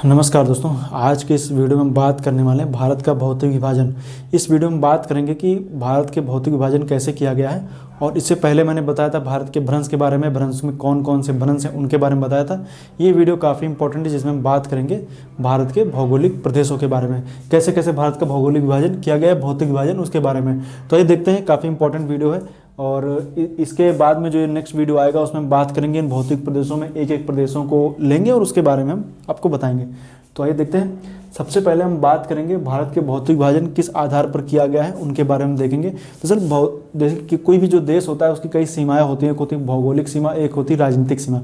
नमस्कार दोस्तों, आज के इस वीडियो में हम बात करने वाले हैं भारत का भौतिक विभाजन। इस वीडियो में बात करेंगे कि भारत के भौतिक विभाजन कैसे किया गया है। और इससे पहले मैंने बताया था भारत के भ्रंश के बारे में, भ्रंश में कौन कौन से भ्रंश हैं उनके बारे में बताया था। ये वीडियो काफ़ी इंपॉर्टेंट है जिसमें हम बात करेंगे भारत के भौगोलिक प्रदेशों के बारे में, कैसे कैसे भारत का भौगोलिक विभाजन किया गया है, भौतिक विभाजन उसके बारे में। तो ये देखते हैं, काफ़ी इंपॉर्टेंट वीडियो है। और इसके बाद में जो नेक्स्ट वीडियो आएगा उसमें हम बात करेंगे इन भौतिक प्रदेशों में, एक एक प्रदेशों को लेंगे और उसके बारे में हम आपको बताएंगे। तो आइए देखते हैं। सबसे पहले हम बात करेंगे भारत के भौतिक विभाजन किस आधार पर किया गया है उनके बारे में देखेंगे। तो सर जैसे कि कोई भी जो देश होता है उसकी कई सीमाएं होती हैं। एक होती है भौगोलिक सीमा, एक होती है राजनीतिक सीमा।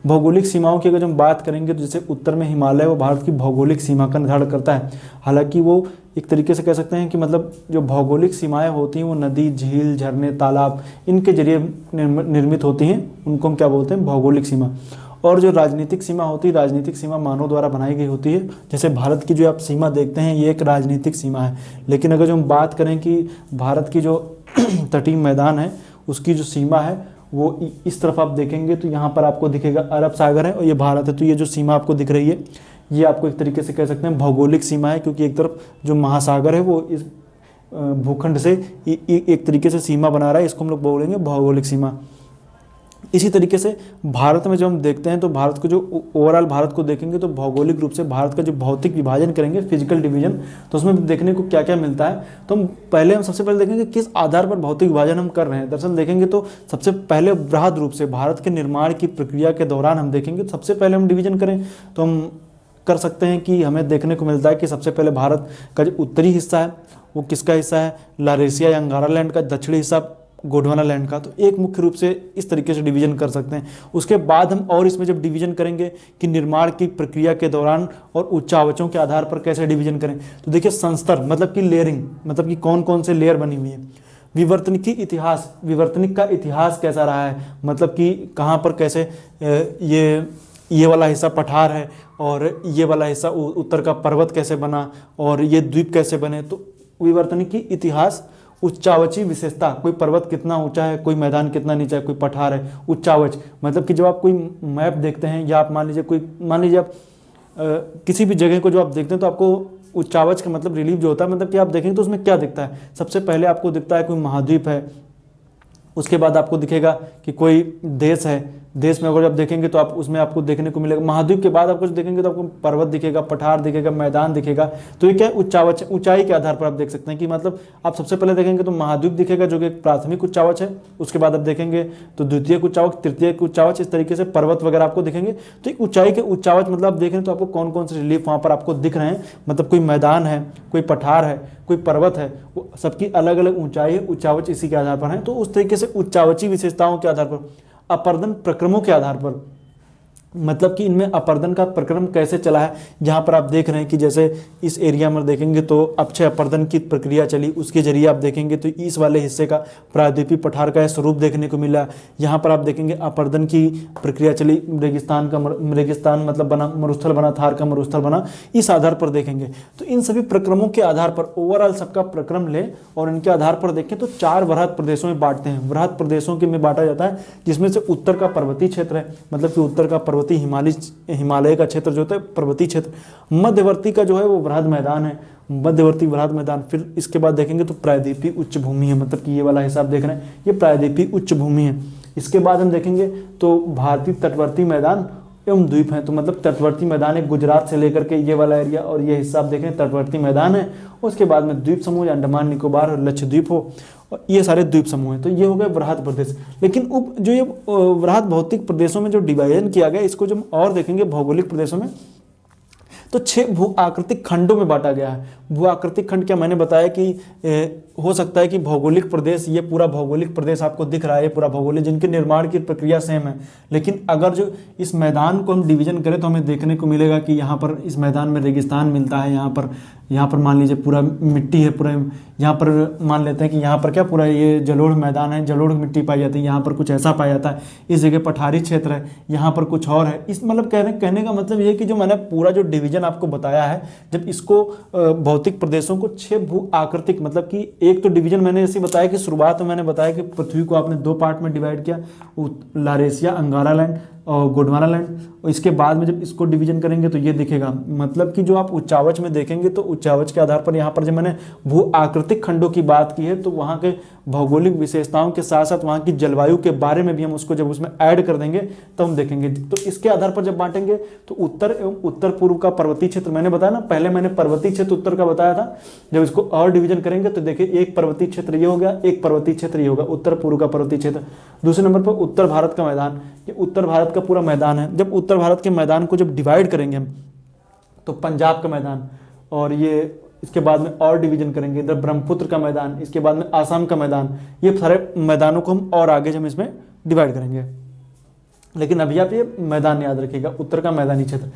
भौगोलिक सीमाओं की अगर हम बात करेंगे तो जैसे उत्तर में हिमालय वो भारत की भौगोलिक सीमा का निर्धारण करता है। हालांकि वो एक तरीके से कह सकते हैं कि मतलब जो भौगोलिक सीमाएं होती हैं वो नदी, झील, झरने, तालाब इनके जरिए निर्मित होती हैं। उनको हम क्या बोलते हैं? भौगोलिक सीमा। और जो राजनीतिक सीमा होती है, राजनीतिक सीमा मानव द्वारा बनाई गई होती है। जैसे भारत की जो आप सीमा देखते हैं ये एक राजनीतिक सीमा है। लेकिन अगर जो हम बात करें कि भारत की जो तटीय मैदान है उसकी जो सीमा है वो इस तरफ आप देखेंगे तो यहाँ पर आपको दिखेगा अरब सागर है और ये भारत है। तो ये जो सीमा आपको दिख रही है ये आपको एक तरीके से कह सकते हैं भौगोलिक सीमा है, क्योंकि एक तरफ जो महासागर है वो इस भूखंड से एक तरीके से सीमा बना रहा है। इसको हम लोग बोलेंगे भौगोलिक सीमा। इसी तरीके से भारत में जो हम देखते हैं तो भारत को जो ओवरऑल भारत को देखेंगे तो भौगोलिक रूप से भारत का जो भौतिक विभाजन करेंगे, फिजिकल डिवीजन, तो उसमें देखने को क्या क्या मिलता है। तो हम सबसे पहले देखेंगे किस आधार पर भौतिक विभाजन हम कर रहे हैं। दरअसल देखेंगे तो सबसे पहले वृहद रूप से भारत के निर्माण की प्रक्रिया के दौरान हम देखेंगे तो सबसे पहले हम डिवीजन करें तो हम कर सकते हैं कि हमें देखने को मिलता है कि सबसे पहले भारत का जो उत्तरी हिस्सा है वो किसका हिस्सा है? लारेशिया या अंगारा लैंड का। दक्षिणी हिस्सा गोंडवाना लैंड का। तो एक मुख्य रूप से इस तरीके से डिवीजन कर सकते हैं। उसके बाद हम और इसमें जब डिवीजन करेंगे कि निर्माण की प्रक्रिया के दौरान और उच्चावचों के आधार पर कैसे डिवीजन करें, तो देखिए संस्तर मतलब कि लेयरिंग, मतलब कि कौन कौन से लेयर बनी हुई है। विवर्तनिकी इतिहास, विवर्तनिक का इतिहास कैसा रहा है, मतलब कि कहाँ पर कैसे ये वाला हिस्सा पठार है और ये वाला हिस्सा उत्तर का पर्वत कैसे बना और ये द्वीप कैसे बने। तो विवर्तनिकी इतिहास, उच्चावची विशेषता, कोई पर्वत कितना ऊंचा है, कोई मैदान कितना नीचा है, कोई पठार है। उच्चावच मतलब कि जब आप कोई मैप देखते हैं या आप मान लीजिए आप किसी भी जगह को जो आप देखते हैं तो आपको उच्चावच का मतलब रिलीफ जो होता है, मतलब कि आप देखेंगे तो उसमें क्या दिखता है। सबसे पहले आपको दिखता है कोई महाद्वीप है, उसके बाद आपको दिखेगा कि कोई देश है। देश में अगर आप देखेंगे तो आप उसमें आपको देखने को मिलेगा महाद्वीप के बाद आप कुछ देखेंगे तो आपको पर्वत दिखेगा, पठार दिखेगा, मैदान दिखेगा। तो ये क्या है? उच्चावच, ऊंचाई के आधार पर आप देख सकते हैं कि मतलब आप सबसे पहले देखेंगे तो महाद्वीप दिखेगा जो कि एक प्राथमिक उच्चावच है। उसके बाद आप देखेंगे तो द्वितीयक उच्चावच, तृतीयक उच्चावच, इस तरीके से पर्वत वगैरह आपको दिखेंगे। तो एक ऊंचाई के उच्चावच मतलब आप देखें तो आपको कौन कौन से रिलीफ वहाँ पर आपको दिख रहे हैं, मतलब कोई मैदान है, कोई पठार है, कोई पर्वत है, वो सबकी अलग अलग ऊंचाई है, उच्चावच इसी के आधार पर है। तो उस तरीके से उच्चावची विशेषताओं के आधार पर, अपर्दन प्रक्रमों के आधार पर, मतलब कि इनमें अपर्दन का प्रक्रम कैसे चला है। जहाँ पर आप देख रहे हैं कि जैसे इस एरिया में देखेंगे तो अक्षय अपर्दन की प्रक्रिया चली, उसके जरिए आप देखेंगे तो इस वाले हिस्से का प्रायद्वीपीय पठार का स्वरूप देखने को मिला। यहाँ पर आप देखेंगे अपर्दन की प्रक्रिया चली, रेगिस्तान मतलब बना, मरुस्थल बना, थार का मरुस्थल बना, इस आधार पर देखेंगे। तो इन सभी प्रक्रमों के आधार पर ओवरऑल सबका प्रक्रम ले और इनके आधार पर देखें तो 4 वृहद प्रदेशों में बांटते हैं। वृहद प्रदेशों के में बांटा जाता है जिसमें से उत्तर का पर्वतीय क्षेत्र है, मतलब कि उत्तर का हिमालय का क्षेत्र जो होता है पर्वतीय क्षेत्र। मध्यवर्ती का जो है वो वृहद मैदान है, मध्यवर्ती वृहद मैदान। फिर इसके बाद देखेंगे तो प्रायद्वीपीय उच्च भूमि है, मतलब कि ये वाला हिसाब देख रहे हैं ये प्रायद्वीपीय उच्च भूमि है। इसके बाद हम देखेंगे तो भारतीय तटवर्ती मैदान एवं द्वीप है। तो मतलब तटवर्ती मैदान है गुजरात से लेकर के ये वाला एरिया और ये हिस्सा आप देखें तटवर्ती मैदान है। उसके बाद में द्वीप समूह, अंडमान निकोबार और लक्षद्वीप हो, और ये सारे द्वीप समूह हैं। तो ये हो गए वृहद प्रदेश। लेकिन जो ये वृहद भौतिक प्रदेशों में जो डिवाइजन किया गया इसको जब और देखेंगे भौगोलिक प्रदेशों में तो 6 भू आकृतिक खंडों में बांटा गया है। भू आकृतिक खंड क्या मैंने बताया कि हो सकता है कि भौगोलिक प्रदेश, ये पूरा भौगोलिक प्रदेश आपको दिख रहा है, ये पूरा भौगोलिक, जिनके निर्माण की प्रक्रिया सेम है। लेकिन अगर जो इस मैदान को हम डिवीजन करें तो हमें देखने को मिलेगा कि यहाँ पर इस मैदान में रेगिस्तान मिलता है, यहाँ पर मान लीजिए पूरा मिट्टी है, पूरा यहाँ पर मान लेते हैं कि यहाँ पर क्या पूरा ये जलोढ़ मैदान है, जलोढ़ मिट्टी पाई जाती है, यहाँ पर कुछ ऐसा पाया जाता है। इस जगह पठारी क्षेत्र है, यहाँ पर कुछ और है। इस मतलब कहने का मतलब ये है कि जो मैंने पूरा जो डिवीजन आपको बताया है, जब इसको भौतिक प्रदेशों को 6 भू आकृतिक, मतलब कि एक तो डिवीजन मैंने ऐसे बताया कि शुरुआत में मैंने बताया कि पृथ्वी को आपने 2 पार्ट में डिवाइड किया, लारेशिया, अंगारा लैंड और गोंडवाना लैंड। और इसके बाद में जब इसको डिवीजन करेंगे तो ये दिखेगा, मतलब कि जो आप उच्चावच में देखेंगे तो उच्चावच के आधार पर यहाँ पर जब मैंने भू आकृतिक खंडों की बात की है तो वहाँ के भौगोलिक विशेषताओं के साथ साथ वहाँ की जलवायु के बारे में भी हम उसको जब उसमें ऐड कर देंगे तो हम देखेंगे। तो इसके आधार पर जब बांटेंगे तो उत्तर एवं उत्तर पूर्व का पर्वतीय क्षेत्र, मैंने बताया ना, पहले मैंने पर्वतीय क्षेत्र उत्तर का बताया था। जब इसको और डिवीजन करेंगे तो देखिए एक पर्वतीय क्षेत्र ये हो गया, एक पर्वतीय क्षेत्र ये होगा, उत्तर पूर्व का पर्वतीय क्षेत्र। दूसरे नंबर पर उत्तर भारत का मैदान, ये उत्तर भारत का पूरा मैदान है। जब उत्तर भारत के मैदान को जब डिवाइड करेंगे हम तो पंजाब का मैदान, और ये इसके बाद में और डिवीजन करेंगे, इधर ब्रह्मपुत्र का मैदान, इसके बाद में आसाम का मैदान, ये सारे मैदानों को हम और आगे जब इसमें डिवाइड करेंगे। लेकिन अभी आप ये मैदान याद रखिएगा, उत्तर का मैदानी क्षेत्र।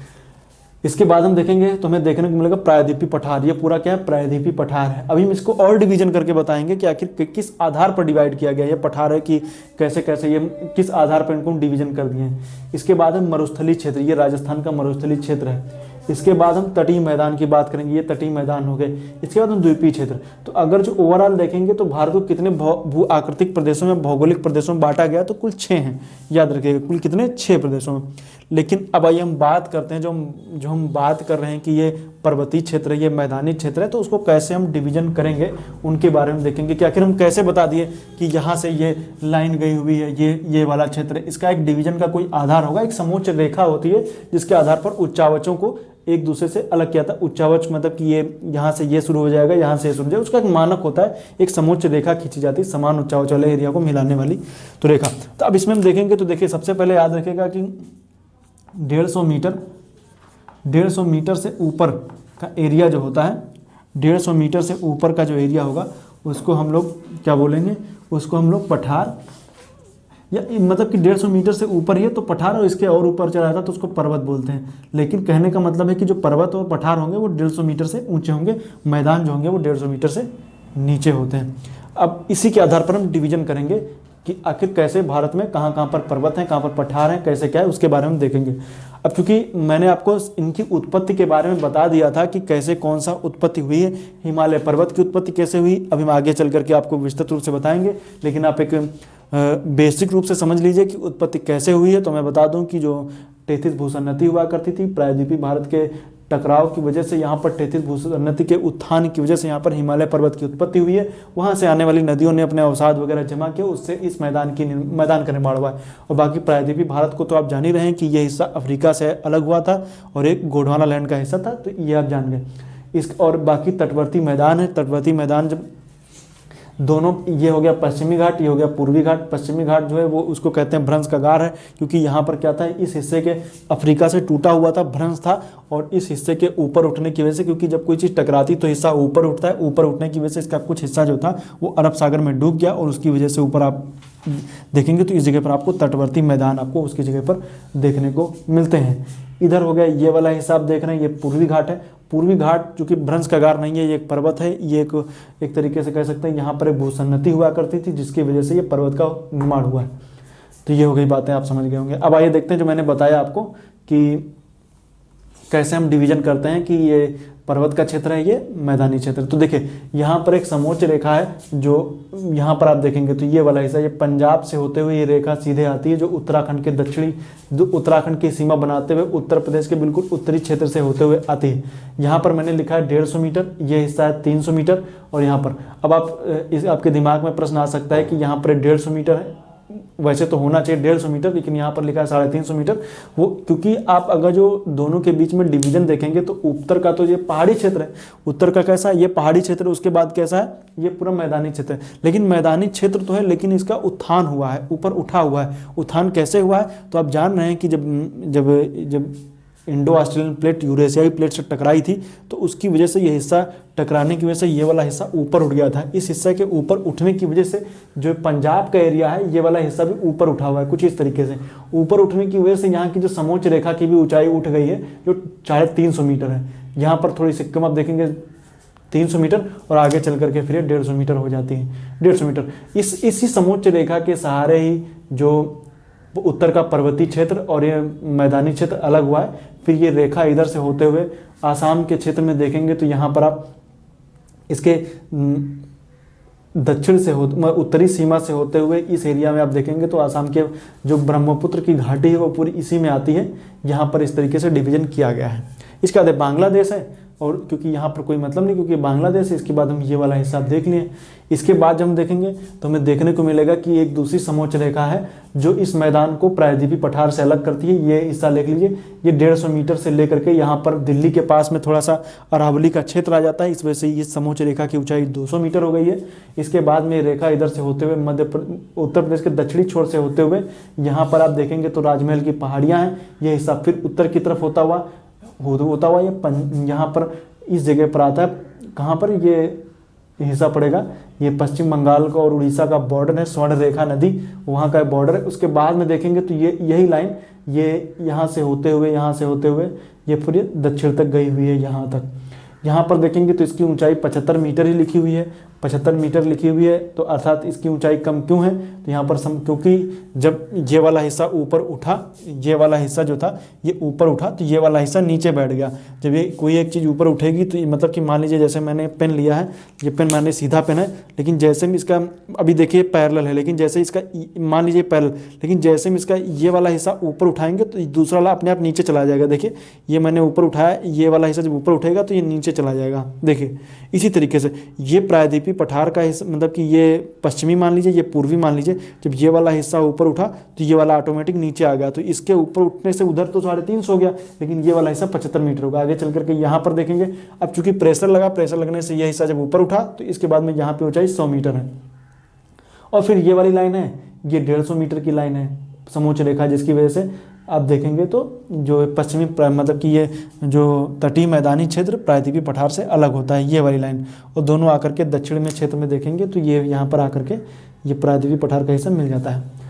इसके बाद हम देखेंगे तो हमें देखने को मिलेगा प्रायद्वीपीय पठार, ये पूरा क्या है, प्रायद्वीपीय पठार है। अभी हम इसको और डिवीजन करके बताएंगे कि आखिर किस आधार पर डिवाइड किया गया ये पठार है, कि कैसे कैसे ये किस आधार पर इनको हम डिवीजन कर दिए हैं। इसके बाद हम मरुस्थलीय क्षेत्र, ये राजस्थान का मरुस्थलीय क्षेत्र है। इसके बाद हम तटीय मैदान की बात करेंगे, ये तटीय मैदान हो गए। इसके बाद हम द्वीपीय क्षेत्र। तो अगर जो ओवरऑल देखेंगे तो भारत को कितने भू आकृतिक प्रदेशों में, भौगोलिक प्रदेशों में बांटा गया, तो कुल 6 हैं, याद रखिएगा, कुल कितने, 6 प्रदेशों में। लेकिन अब आइए हम बात करते हैं, जो हम बात कर रहे हैं कि ये पर्वतीय क्षेत्र है, ये मैदानी क्षेत्र है, तो उसको कैसे हम डिवीजन करेंगे उनके बारे में देखेंगे कि आखिर हम कैसे बता दिए कि यहाँ से ये लाइन गई हुई है, ये वाला क्षेत्र है। इसका एक डिवीजन का कोई आधार होगा, एक समोच्च रेखा होती है जिसके आधार पर उच्चावचों को एक दूसरे से अलग किया था। उच्चावच मतलब कि ये यहाँ से ये शुरू हो जाएगा, यहाँ से ये शुरू हो जाएगा, उसका एक मानक होता है, एक समोच्च रेखा खींची जाती है समान उच्चावच वाले एरिया को मिलाने वाली तो रेखा। तो अब इसमें हम देखेंगे तो देखिए सबसे पहले याद रखेगा कि 150 मीटर से ऊपर का एरिया जो होता है, 150 मीटर से ऊपर का जो एरिया होगा उसको हम लोग क्या बोलेंगे, उसको हम लोग पठार, या मतलब कि 150 मीटर से ऊपर ही है तो पठार, और इसके और ऊपर चला जाता तो उसको पर्वत बोलते हैं। लेकिन कहने का मतलब है कि जो पर्वत और पठार होंगे वो 150 मीटर से ऊंचे होंगे, मैदान जो होंगे वो 150 मीटर से नीचे होते हैं। अब इसी के आधार पर हम डिवीजन करेंगे कि आखिर कैसे भारत में कहाँ कहाँ पर पर्वत हैं, कहाँ पर पठार हैं, कैसे क्या है, उसके बारे में देखेंगे। अब चूंकि मैंने आपको इनकी उत्पत्ति के बारे में बता दिया था कि कैसे कौन सा उत्पत्ति हुई है, हिमालय पर्वत की उत्पत्ति कैसे हुई, अभी हम आगे चल करके आपको विस्तृत रूप से बताएंगे। लेकिन आप एक बेसिक रूप से समझ लीजिए कि उत्पत्ति कैसे हुई है। तो मैं बता दूं कि जो टेथिस भूसन्नति हुआ करती थी, प्रायद्वीपीय भारत के टकराव की वजह से यहाँ पर टेथिस भूसन्नति के उत्थान की वजह से यहाँ पर हिमालय पर्वत की उत्पत्ति हुई है। वहाँ से आने वाली नदियों ने अपने अवसाद वगैरह जमा किए, उससे इस मैदान का निर्माण हुआ है। और बाकी प्रायद्वीपीय भारत को तो आप जान ही रहे हैं कि ये हिस्सा अफ्रीका से अलग हुआ था और एक गोंडवाना लैंड का हिस्सा था, तो ये आप जान गए। इस और बाकी तटवर्ती मैदान है, तटवर्ती मैदान जब दोनों, ये हो गया पश्चिमी घाट, ये हो गया पूर्वी घाट। पश्चिमी घाट जो है वो उसको कहते हैं भ्रंश का गार है, क्योंकि यहाँ पर क्या था, इस हिस्से के अफ्रीका से टूटा हुआ था भ्रंश था, और इस हिस्से के ऊपर उठने की वजह से, क्योंकि जब कोई चीज़ टकराती तो हिस्सा ऊपर उठता है, ऊपर उठने की वजह से इसका कुछ हिस्सा जो था वो अरब सागर में डूब गया, और उसकी वजह से ऊपर आप देखेंगे तो इस जगह पर आपको तटवर्ती मैदान आपको उसकी जगह पर देखने को मिलते हैं। इधर हो गया ये वाला हिस्सा आप देख रहे हैं, ये पूर्वी घाट है। पूर्वी घाट चूंकि भ्रंश का गार नहीं है, ये एक पर्वत है, ये एक तरीके से कह सकते हैं यहाँ पर एक भूसन्नति हुआ करती थी जिसकी वजह से ये पर्वत का निर्माण हुआ है। तो ये हो गई बातें, आप समझ गए होंगे। अब आइए देखते हैं जो मैंने बताया आपको कि कैसे हम डिवीजन करते हैं कि ये पर्वत का क्षेत्र है, ये मैदानी क्षेत्र। तो देखिए यहाँ पर एक समोच्च रेखा है, जो यहाँ पर आप देखेंगे तो ये वाला हिस्सा, ये पंजाब से होते हुए ये रेखा सीधे आती है, जो उत्तराखंड के दक्षिणी, जो उत्तराखंड की सीमा बनाते हुए उत्तर प्रदेश के बिल्कुल उत्तरी क्षेत्र से होते हुए आती है। यहाँ पर मैंने लिखा है 150 मीटर, ये हिस्सा है 300 मीटर, और यहाँ पर अब आपके दिमाग में प्रश्न आ सकता है कि यहाँ पर 150 मीटर है, वैसे तो होना चाहिए 150 मीटर, लेकिन यहाँ पर लिखा है 350 मीटर। वो क्योंकि आप अगर जो दोनों के बीच में डिवीजन देखेंगे तो उत्तर का तो ये पहाड़ी क्षेत्र है, उत्तर का कैसा है, ये पहाड़ी क्षेत्र, उसके बाद कैसा है, ये पूरा मैदानी क्षेत्र है। लेकिन मैदानी क्षेत्र तो है, लेकिन इसका उत्थान हुआ है, ऊपर उठा हुआ है। उत्थान कैसे हुआ है, तो आप जान रहे हैं कि जब इंडो ऑस्ट्रेलियन प्लेट यूरेशियाई प्लेट से टकराई थी, तो उसकी वजह से ये हिस्सा टकराने की वजह से ये वाला हिस्सा ऊपर उठ गया था। इस हिस्से के ऊपर उठने की वजह से जो पंजाब का एरिया है, ये वाला हिस्सा भी ऊपर उठा हुआ है कुछ इस तरीके से। ऊपर उठने की वजह से यहाँ की जो समोच्च रेखा की भी ऊंचाई उठ गई है, जो 350 मीटर है। यहाँ पर थोड़ी सी कम आप देखेंगे 300 मीटर, और आगे चल करके फिर 150 मीटर हो जाती है। 150 मीटर इसी समोच्च रेखा के सहारे ही जो उत्तर का पर्वतीय क्षेत्र और ये मैदानी क्षेत्र अलग हुआ है। फिर ये रेखा इधर से होते हुए आसाम के क्षेत्र में देखेंगे तो यहाँ पर आप इसके दक्षिण से उत्तरी सीमा से होते हुए इस एरिया में आप देखेंगे तो आसाम के जो ब्रह्मपुत्र की घाटी है वो पूरी इसी में आती है। यहाँ पर इस तरीके से डिवीजन किया गया है। इसके बाद बांग्लादेश है, और क्योंकि यहाँ पर कोई मतलब नहीं क्योंकि बांग्लादेश है, इसके बाद हम ये वाला हिस्सा देख लिए। इसके बाद जब हम देखेंगे तो हमें देखने को मिलेगा कि एक दूसरी समोच्च रेखा है जो इस मैदान को प्रायद्वीपीय पठार से अलग करती है। ये हिस्सा देख लीजिए, ये 150 मीटर से लेकर के यहाँ पर दिल्ली के पास में थोड़ा सा अरावली का क्षेत्र आ जाता है। इस वजह से ये समोच्च रेखा की ऊंचाई 200 मीटर हो गई है। इसके बाद में रेखा इधर से होते हुए उत्तर प्रदेश के दक्षिणी छोर से होते हुए यहाँ पर आप देखेंगे तो राजमहल की पहाड़ियाँ हैं। ये हिस्सा फिर उत्तर की तरफ होता हुआ ये यहाँ पर इस जगह पर आता है। कहाँ पर ये हिस्सा पड़ेगा, ये पश्चिम बंगाल का और उड़ीसा का बॉर्डर है, स्वर्ण रेखा नदी वहाँ का बॉर्डर है। उसके बाद में देखेंगे तो ये यही लाइन ये यहाँ से होते हुए ये पूरे दक्षिण तक गई हुई है यहाँ तक। यहाँ पर देखेंगे तो इसकी ऊंचाई 75 मीटर ही लिखी हुई है, 75 मीटर लिखी हुई है। तो अर्थात इसकी ऊंचाई कम क्यों है, तो यहाँ पर क्योंकि जब ये वाला हिस्सा ऊपर उठा, ये वाला हिस्सा जो था ये ऊपर उठा तो ये वाला हिस्सा नीचे बैठ गया। जब ये कोई एक चीज़ ऊपर उठेगी तो मतलब कि मान लीजिए जैसे मैंने पेन लिया है, ये पेन मैंने सीधा पेन है, लेकिन जैसे में इसका अभी देखिए पैरेलल है, लेकिन जैसे इसका मान लीजिए पैरेलल, लेकिन जैसे में इसका ये वाला हिस्सा ऊपर उठाएंगे तो दूसरा वाला अपने आप नीचे चला जाएगा। देखिए ये मैंने ऊपर उठाया, ये वाला हिस्सा जब ऊपर उठेगा तो ये नीचे चला जाएगा। देखिए इसी तरीके से ये प्रायद्वीपीय पठार का हिस्सा, मतलब कि ये पश्चिमी मान लीजिए, ये पूर्वी मान लीजिए, जब ये वाला हिस्सा ऊपर उठा तो ये वाला ऑटोमेटिक नीचे आ गया। तो इसके ऊपर उठने से उधर तो 350 हो गया, लेकिन ये वाला हिस्सा 75 मीटर होगा। आगे चल करके यहाँ पर देखेंगे, अब चूंकि प्रेशर लगा, प्रेशर लगने से यह हिस्सा जब ऊपर उठा तो इसके बाद में यहाँ पे ऊंचाई 100 मीटर है। और फिर ये वाली लाइन है, ये 150 मीटर की लाइन है समोच्च रेखा, जिसकी वजह से आप देखेंगे तो जो पश्चिमी मतलब कि ये जो तटीय मैदानी क्षेत्र प्रायद्वीपीय पठार से अलग होता है, ये वाली लाइन, और दोनों आकर के दक्षिण में क्षेत्र में देखेंगे तो ये यहाँ पर आकर के ये प्रायद्वीपीय पठार का हिस्सा मिल जाता है।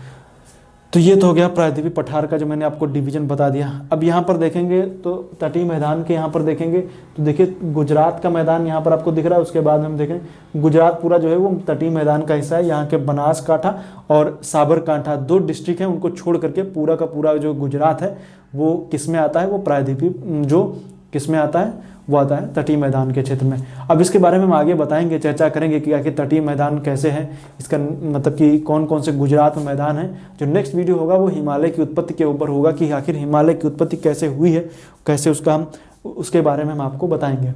तो ये तो हो गया प्रायद्वीपीय पठार का जो मैंने आपको डिवीजन बता दिया। अब यहाँ पर देखेंगे तो तटीय मैदान के यहाँ पर देखेंगे तो देखिए गुजरात का मैदान यहाँ पर आपको दिख रहा है। उसके बाद हम देखें गुजरात पूरा जो है वो तटीय मैदान का हिस्सा है। यहाँ के बनासकांठा और साबरकांठा 2 डिस्ट्रिक्ट हैं, उनको छोड़ करके पूरा का पूरा जो गुजरात है वो किस में आता है, वो प्रायद्वीपीय जो किस में आता है, वो आता है तटीय मैदान के क्षेत्र में। अब इसके बारे में हम आगे बताएंगे, चर्चा करेंगे कि आखिर तटीय मैदान कैसे है, इसका मतलब कि कौन कौन से गुजरात में मैदान है। जो नेक्स्ट वीडियो होगा वो हिमालय की उत्पत्ति के ऊपर होगा कि आखिर हिमालय की उत्पत्ति कैसे हुई है, कैसे उसके बारे में हम आपको बताएंगे।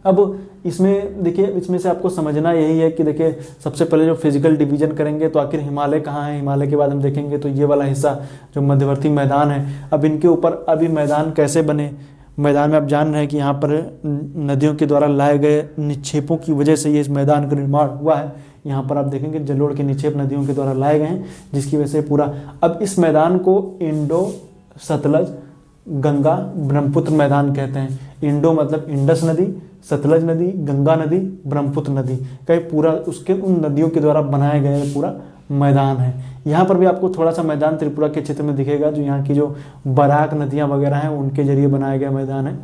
अब इसमें देखिए, इसमें से आपको समझना यही है कि देखिए सबसे पहले जो फिजिकल डिवीजन करेंगे तो आखिर हिमालय कहाँ है। हिमालय के बाद हम देखेंगे तो ये वाला हिस्सा जो मध्यवर्ती मैदान है, अब इनके ऊपर अभी मैदान कैसे बने। मैदान में आप जान रहे हैं कि यहाँ पर नदियों के द्वारा लाए गए निक्षेपों की वजह से ये इस मैदान का निर्माण हुआ है। यहाँ पर आप देखेंगे जलोढ़ के निक्षेप नदियों के द्वारा लाए गए हैं, जिसकी वजह से पूरा अब इस मैदान को इंडो सतलज गंगा ब्रह्मपुत्र मैदान कहते हैं। इंडो मतलब इंडस नदी, सतलज नदी, गंगा नदी, ब्रह्मपुत्र नदी का पूरा उसके उन नदियों के द्वारा बनाया गया पूरा मैदान है। यहाँ पर भी आपको थोड़ा सा मैदान त्रिपुरा के क्षेत्र में दिखेगा, जो यहाँ की जो बराक नदियाँ वगैरह हैं उनके जरिए बनाया गया मैदान है।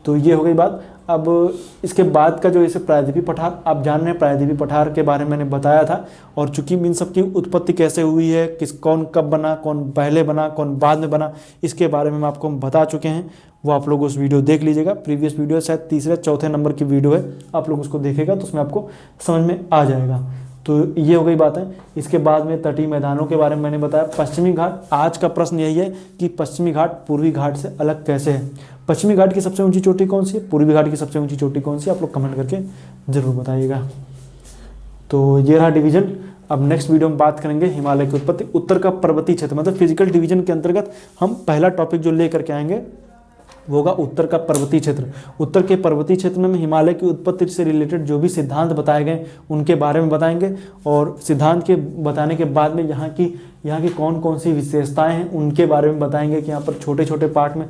तो ये हो गई बात। अब इसके बाद का जो इसे प्रायद्वीपीय पठार, आप जान रहे हैं प्रायद्वीपीय पठार के बारे में मैंने बताया था, और चूंकि इन सब की उत्पत्ति कैसे हुई है, कौन कब बना, कौन पहले बना, कौन बाद में बना, इसके बारे में आपको हम बता चुके हैं। वो आप लोग उस वीडियो देख लीजिएगा। प्रीवियस वीडियो शायद 3-4 नंबर की वीडियो है, आप लोग उसको देखेगा तो उसमें आपको समझ में आ जाएगा। तो ये हो गई बात है। इसके बाद में तटीय मैदानों के बारे में मैंने बताया। पश्चिमी घाट, आज का प्रश्न यही है कि पश्चिमी घाट पूर्वी घाट से अलग कैसे है। पश्चिमी घाट की सबसे ऊंची चोटी कौन सी है, पूर्वी घाट की सबसे ऊंची चोटी कौन सी है, आप लोग कमेंट करके जरूर बताइएगा। तो ये रहा डिवीजन। अब नेक्स्ट वीडियो में बात करेंगे हिमालय की उत्पत्ति। उत्तर का पर्वतीय क्षेत्र, मतलब फिजिकल डिवीजन के अंतर्गत हम पहला टॉपिक जो लेकर के आएंगे वो होगा उत्तर का पर्वतीय क्षेत्र। उत्तर के पर्वतीय क्षेत्र में हिमालय की उत्पत्ति से रिलेटेड जो भी सिद्धांत बताए गए उनके बारे में बताएंगे, और सिद्धांत के बताने के बाद में यहाँ की कौन कौन सी विशेषताएं हैं उनके बारे में बताएंगे कि यहाँ पर छोटे छोटे पार्ट में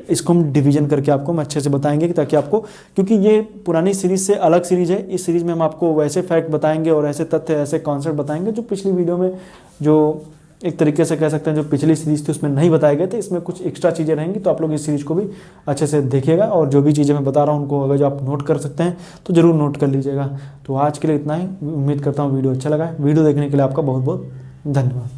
इसको हम डिवीजन करके आपको हम अच्छे से बताएंगे, ताकि आपको, क्योंकि ये पुरानी सीरीज से अलग सीरीज है, इस सीरीज में हम आपको वैसे फैक्ट बताएंगे और ऐसे तथ्य, ऐसे कॉन्सेप्ट बताएंगे जो पिछली वीडियो में, जो एक तरीके से कह सकते हैं जो पिछली सीरीज थी उसमें नहीं बताए गए थे। इसमें कुछ एक्स्ट्रा चीज़ें रहेंगी, तो आप लोग इस सीरीज को भी अच्छे से देखिएगा, और जो भी चीज़ें मैं बता रहा हूँ उनको अगर जो आप नोट कर सकते हैं तो ज़रूर नोट कर लीजिएगा। तो आज के लिए इतना ही। उम्मीद करता हूँ वीडियो अच्छा लगा है। वीडियो देखने के लिए आपका बहुत बहुत धन्यवाद।